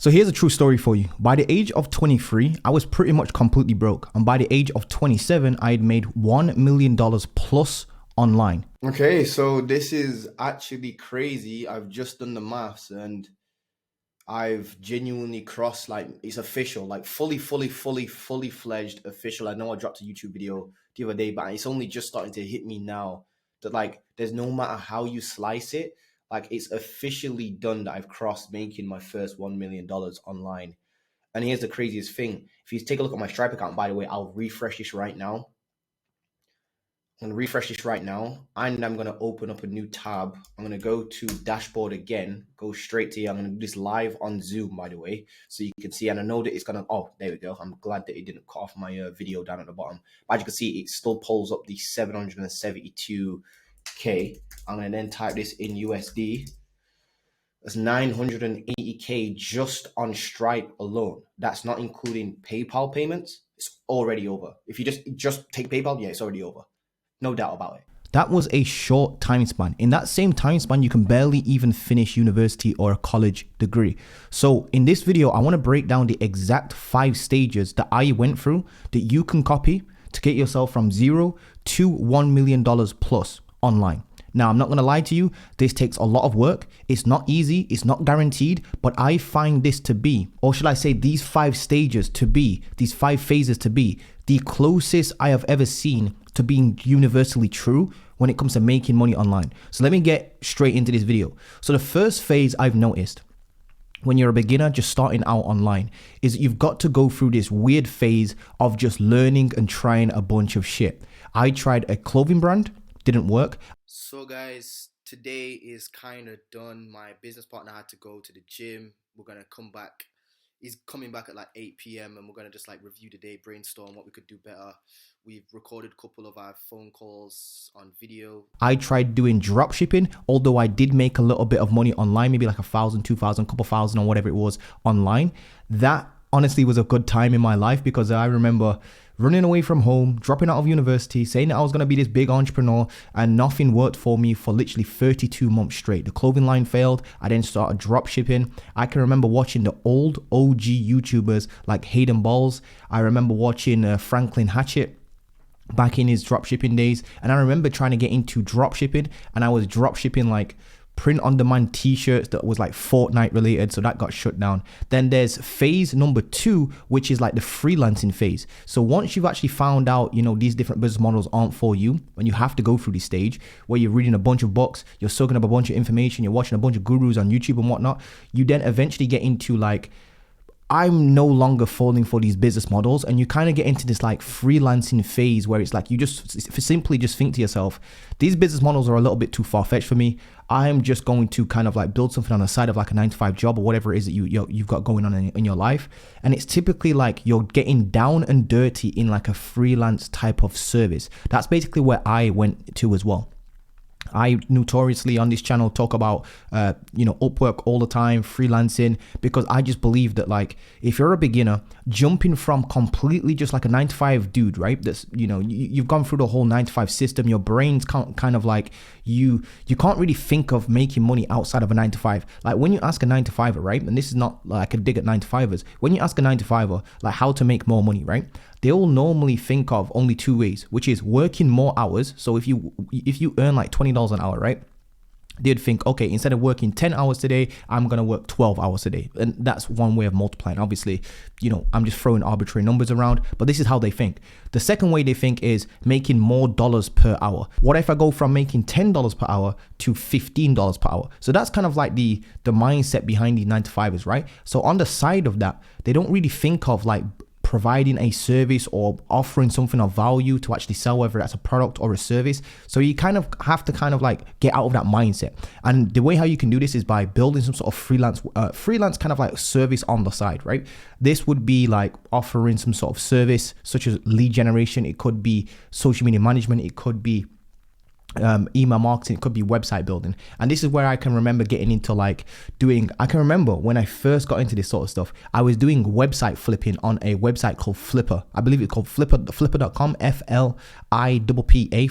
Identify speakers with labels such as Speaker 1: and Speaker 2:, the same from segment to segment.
Speaker 1: So here's a true story for you. By the age of 23, I was pretty much completely broke. And by the age of 27, I had made $1 million plus online.
Speaker 2: Okay, so this is actually crazy. I've just done the maths and I've genuinely crossed, like, it's official, like fully fledged official. I know I dropped a YouTube video the other day, but it's only just starting to hit me now that, like, there's no matter how you slice it, like, it's officially done that I've crossed making my first $1 million online. And here's the craziest thing. If you take a look at my Stripe account, by the way, I'll refresh this right now. I'm going to refresh this right now, and I'm going to open up a new tab. I'm going to go to dashboard again, go straight to here. I'm going to do this live on Zoom, by the way, so you can see. And I know that it's going to, oh, there we go. I'm glad that it didn't cut off my video down at the bottom. But as you can see, it still pulls up the 772K. I'm going to then type this in USD. That's 980K just on Stripe alone. That's not including PayPal payments. It's already over. If you just take PayPal, yeah, it's already over. No doubt about it.
Speaker 1: That was a short time span. In that same time span, you can barely even finish university or a college degree. So in this video, I want to break down the exact 5 stages that I went through that you can copy to get yourself from 0 to $1 million plus online. Now, I'm not going to lie to you. This takes a lot of work. It's not easy. It's not guaranteed. But I find this to be, or should I say these 5 stages to be, these 5 phases to be the closest I have ever seen to being universally true when it comes to making money online. So let me get straight into this video. So the first phase I've noticed when you're a beginner just starting out online is you've got to go through this weird phase of just learning and trying a bunch of shit. I tried a clothing brand, didn't work.
Speaker 2: So guys, today is kind of done. My business partner had to go to the gym. We're going to come back. He's coming back at like 8 p.m. and we're going to just like review the day, brainstorm what we could do better. We've recorded a couple of our phone calls on video.
Speaker 1: I tried doing drop shipping, although I did make a little bit of money online, maybe like 1,000, 2,000, couple thousand or whatever it was online. That honestly was a good time in my life because I remember running away from home, dropping out of university, saying that I was going to be this big entrepreneur, and nothing worked for me for literally 32 months straight. The clothing line failed. I then started drop shipping. I can remember watching the old OG YouTubers like Hayden Balls. I remember watching Franklin Hatchett back in his drop shipping days. And I remember trying to get into drop shipping, and I was drop shipping like print on demand t-shirts that was like Fortnite related, so that got shut down. Then there's phase number 2, which is like the freelancing phase. So once you've actually found out, you know, these different business models aren't for you, and you have to go through this stage where you're reading a bunch of books, you're soaking up a bunch of information, you're watching a bunch of gurus on YouTube and whatnot, you then eventually get into like, I'm no longer falling for these business models, and you kind of get into this like freelancing phase where it's like you just simply just think to yourself, these business models are a little bit too far-fetched for me. I'm just going to kind of like build something on the side of like a 9-to-5 job or whatever it is that you've got going on in your life. And it's typically like you're getting down and dirty in like a freelance type of service. That's basically where I went to as well. I notoriously on this channel talk about, Upwork all the time, freelancing, because I just believe that like, if you're a beginner, jumping from completely just like a 9-to-5 dude, right? That's, you've gone through the whole 9-to-5 system. Your brain's kind of like, you can't really think of making money outside of a 9-to-5. Like when you ask a 9-to-5er, right? And this is not like a dig at 9-to-5ers. When you ask a 9-to-5er, like how to make more money, right? They'll normally think of only 2 ways, which is working more hours. So if you earn like $20 an hour, right? They'd think, okay, instead of working 10 hours today, I'm going to work 12 hours a day. And that's one way of multiplying. Obviously, I'm just throwing arbitrary numbers around, but this is how they think. The second way they think is making more dollars per hour. What if I go from making $10 per hour to $15 per hour? So that's kind of like the mindset behind the 9-to-5ers, right? So on the side of that, they don't really think of like providing a service or offering something of value to actually sell, whether that's a product or a service. So you kind of have to kind of like get out of that mindset. And the way how you can do this is by building some sort of freelance kind of like service on the side, right? This would be like offering some sort of service such as lead generation. It could be social media management. It could be email marketing, it could be website building. And this is where I can remember getting into like I can remember when I first got into this sort of stuff, I was doing website flipping on a website called Flipper. I believe it's called flipper.com, Flippa.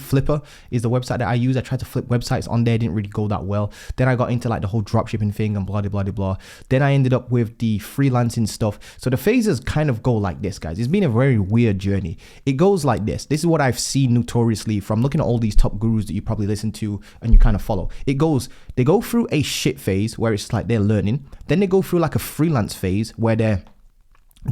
Speaker 1: Flipper is the website that I use. I tried to flip websites on there, didn't really go that well. Then I got into like the whole dropshipping thing and blah, blah, blah, blah. Then I ended up with the freelancing stuff. So the phases kind of go like this, guys. It's been a very weird journey. It goes like this. This is what I've seen notoriously from looking at all these top gurus that you probably listen to and you kind of follow. They go through a shit phase where it's like they're learning. Then they go through like a freelance phase where they're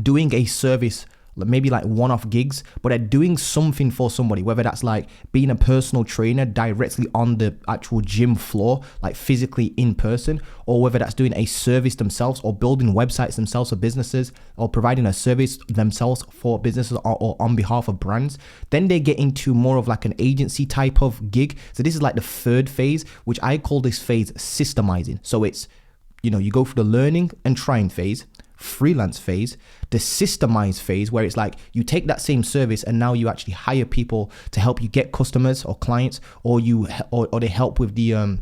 Speaker 1: doing a service, maybe like one-off gigs, but they're doing something for somebody, whether that's like being a personal trainer directly on the actual gym floor, like physically in person, or whether that's doing a service themselves or building websites themselves for businesses or providing a service themselves for businesses or on behalf of brands. Then they get into more of like an agency type of gig. So this is like the third phase, which I call this phase systemizing. So it's, you go through the learning and trying phase, freelance phase, the systemized phase, where it's like you take that same service and now you actually hire people to help you get customers or clients, or they help with the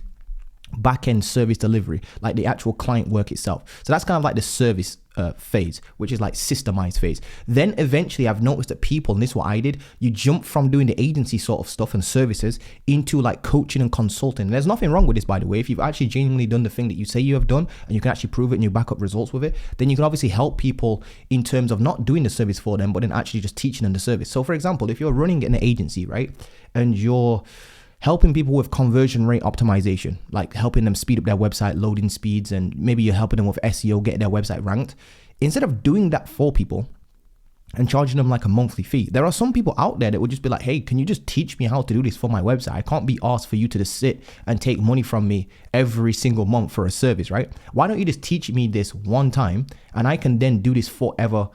Speaker 1: back-end service delivery, like the actual client work itself. So that's kind of like the service phase, which is like systemized phase. Then eventually I've noticed that people, and this is what I did, you jump from doing the agency sort of stuff and services into like coaching and consulting. And there's nothing wrong with this, by the way. If you've actually genuinely done the thing that you say you have done and you can actually prove it and you back up results with it, then you can obviously help people in terms of not doing the service for them, but then actually just teaching them the service. So for example, if you're running an agency, right, and you're helping people with conversion rate optimization, like helping them speed up their website loading speeds, and maybe you're helping them with SEO, getting their website ranked. Instead of doing that for people and charging them like a monthly fee, there are some people out there that would just be like, hey, can you just teach me how to do this for my website? I can't be asked for you to just sit and take money from me every single month for a service, right? Why don't you just teach me this one time and I can then do this forever,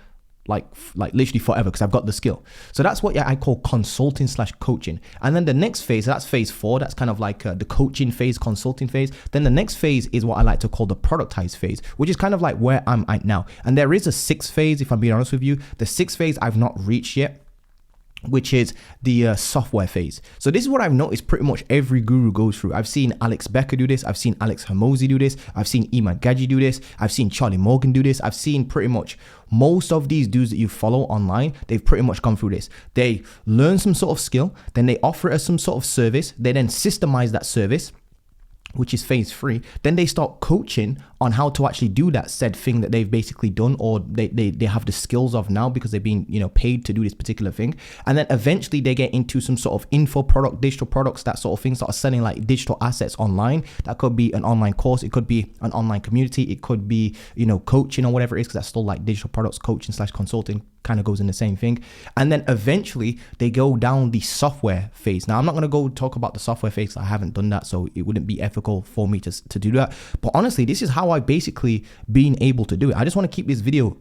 Speaker 1: like literally forever, because I've got the skill. So that's what I call consulting / coaching. And then the next phase, that's phase 4. That's kind of like the coaching phase, consulting phase. Then the next phase is what I like to call the productized phase, which is kind of like where I'm at now. And there is a 6th phase, if I'm being honest with you. The 6th phase I've not reached yet, which is the software phase. So this is what I've noticed pretty much every guru goes through. I've seen Alex Becker do this. I've seen Alex Hormozi do this. I've seen Iman Gaji do this. I've seen Charlie Morgan do this. I've seen pretty much most of these dudes that you follow online. They've pretty much gone through this. They learn some sort of skill, then they offer it as some sort of service. They then systemize that service, which is phase 3. Then they start coaching on how to actually do that said thing that they've basically done, or they have the skills of now because they've been paid to do this particular thing. And then eventually they get into some sort of info product, digital products, that sort of thing, start selling like digital assets online. That could be an online course, it could be an online community, it could be coaching or whatever it is, because that's still like digital products, coaching / consulting kind of goes in the same thing. And then eventually they go down the software phase. Now I'm not going to go talk about the software phase, I haven't done that, so it wouldn't be ethical for me to do that. But honestly, this is how I've basically been able to do it. I just want to keep this video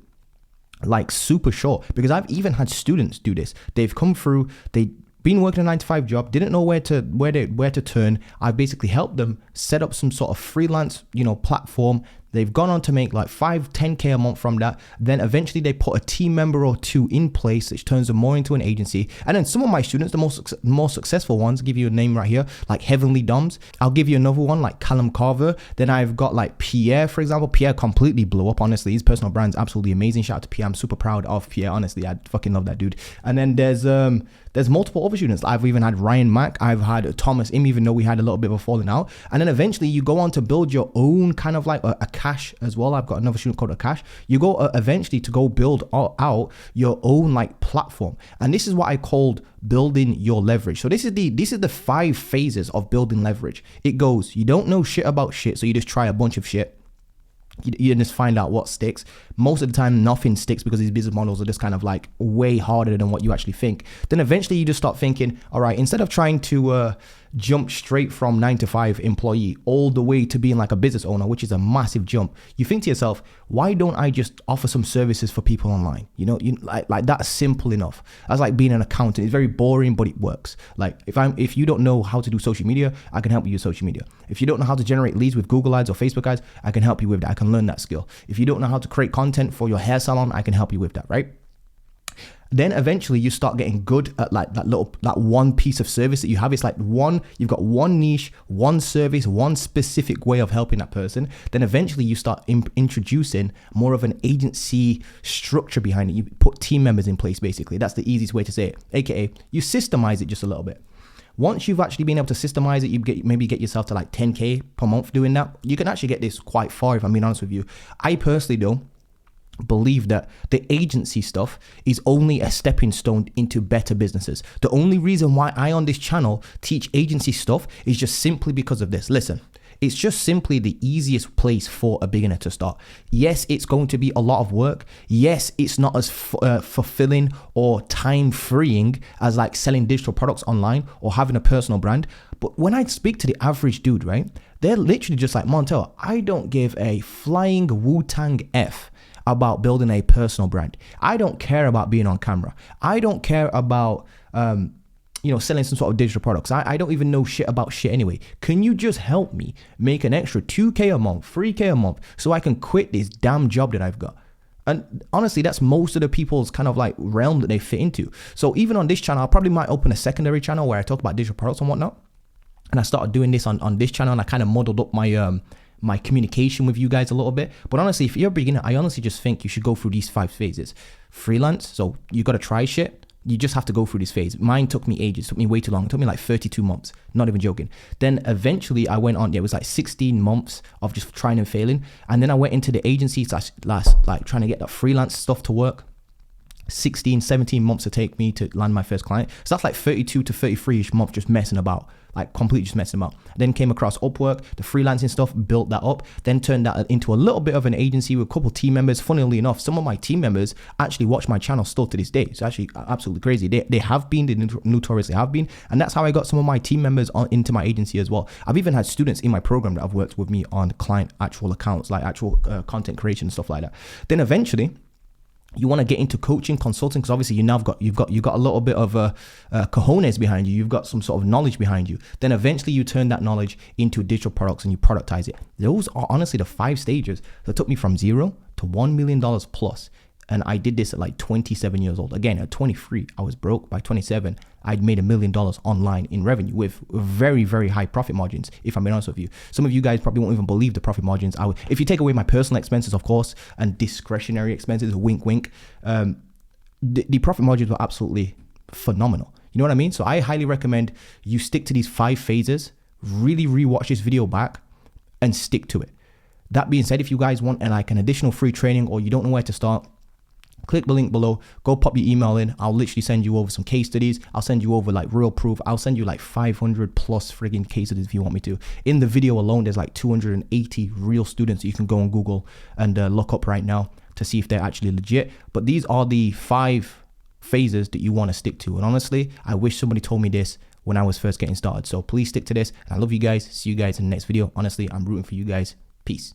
Speaker 1: like super short, because I've even had students do this. They've come through, they've been working a 9-to-5 job, didn't know where to turn. I've basically helped them set up some sort of freelance platform. They've gone on to make like 5-10K a month from that. Then eventually they put a team member or 2 in place, which turns them more into an agency. And then some of my students, the most successful ones, I'll give you a name right here, like Heavenly Doms. I'll give you another one like Callum Carver. Then I've got like Pierre, for example. Pierre completely blew up, honestly. His personal brand's absolutely amazing. Shout out to Pierre. I'm super proud of Pierre, honestly. I fucking love that dude. And then there's multiple other students. I've even had Ryan Mack. I've had Thomas Im, even though we had a little bit of a falling out. And then eventually you go on to build your own kind of like a Cash as well. I've got another student called Akash. You go eventually to go build out your own like platform. And this is what I called building your leverage. So this is the 5 phases of building leverage. It goes, you don't know shit about shit, so you just try a bunch of shit. You just find out what sticks. Most of the time, nothing sticks because these business models are just kind of like way harder than what you actually think. Then eventually you just start thinking, all right, instead of trying to jump straight from 9-to-5 employee all the way to being like a business owner, which is a massive jump, you think to yourself, why don't I just offer some services for people online? Like that's simple enough. That's like being an accountant. It's very boring, but it works. Like if you don't know how to do social media, I can help you with social media. If you don't know how to generate leads with Google ads or Facebook ads, I can help you with that. I can learn that skill. If you don't know how to create content for your hair salon, I can help you with that, right? Then eventually you start getting good at like that one piece of service that you have. It's like you've got one niche, one service, one specific way of helping that person. Then eventually you start introducing more of an agency structure behind it. You put team members in place, basically. That's the easiest way to say it. AKA you systemize it just a little bit. Once you've actually been able to systemize it, you maybe get yourself to like 10K per month doing that. You can actually get this quite far, if I'm being honest with you. I personally though believe that the agency stuff is only a stepping stone into better businesses. The only reason why I on this channel teach agency stuff is just simply because of this. Listen, it's just simply the easiest place for a beginner to start. Yes, it's going to be a lot of work. Yes, it's not as fulfilling or time freeing as like selling digital products online or having a personal brand. But when I speak to the average dude, right, they're literally just like, Montel, I don't give a flying Wu-Tang F about building a personal brand. I don't care about being on camera. I don't care about, selling some sort of digital products. I don't even know shit about shit anyway. Can you just help me make an extra 2K a month, 3K a month so I can quit this damn job that I've got? And honestly, that's most of the people's kind of like realm that they fit into. So even on this channel, I probably might open a secondary channel where I talk about digital products and whatnot. And I started doing this on this channel, and I kind of modeled up my communication with you guys a little bit. But honestly, if you're a beginner, I honestly just think you should go through these 5 phases. Freelance, so you got to try shit. You just have to go through this phase. Mine took me ages, took me way too long. It took me like 32 months, not even joking. Then eventually I went on, it was like 16 months of just trying and failing. And then I went into the agency like trying to get that freelance stuff to work. 16, 17 months to take me to land my first client. So that's like 32 to 33-ish months just messing about, like completely just messing about. Then came across Upwork, the freelancing stuff, built that up, then turned that into a little bit of an agency with a couple team members. Funnily enough, some of my team members actually watch my channel still to this day. It's actually absolutely crazy. They have been, they notoriously have been. And that's how I got some of my team members into my agency as well. I've even had students in my program that have worked with me on client actual accounts, like actual content creation and stuff like that. Then eventually, you want to get into coaching, consulting, because obviously you've got a little bit of cojones behind you. You've got some sort of knowledge behind you. Then eventually you turn that knowledge into digital products and you productize it. Those are honestly the 5 stages that took me from 0 to $1 million plus. And I did this at like 27 years old. Again, at 23, I was broke. By 27, I'd made $1 million online in revenue with very, very high profit margins, if I'm being honest with you. Some of you guys probably won't even believe the profit margins. If you take away my personal expenses, of course, and discretionary expenses, wink, wink, the profit margins were absolutely phenomenal. You know what I mean? So I highly recommend you stick to these 5 phases, really rewatch this video back and stick to it. That being said, if you guys want an additional free training or you don't know where to start, click the link below, go pop your email in. I'll literally send you over some case studies. I'll send you over like real proof. I'll send you like 500 plus friggin' case studies if you want me to. In the video alone, there's like 280 real students that you can go on Google and look up right now to see if they're actually legit. But these are the 5 phases that you want to stick to. And honestly, I wish somebody told me this when I was first getting started. So please stick to this. I love you guys. See you guys in the next video. Honestly, I'm rooting for you guys. Peace.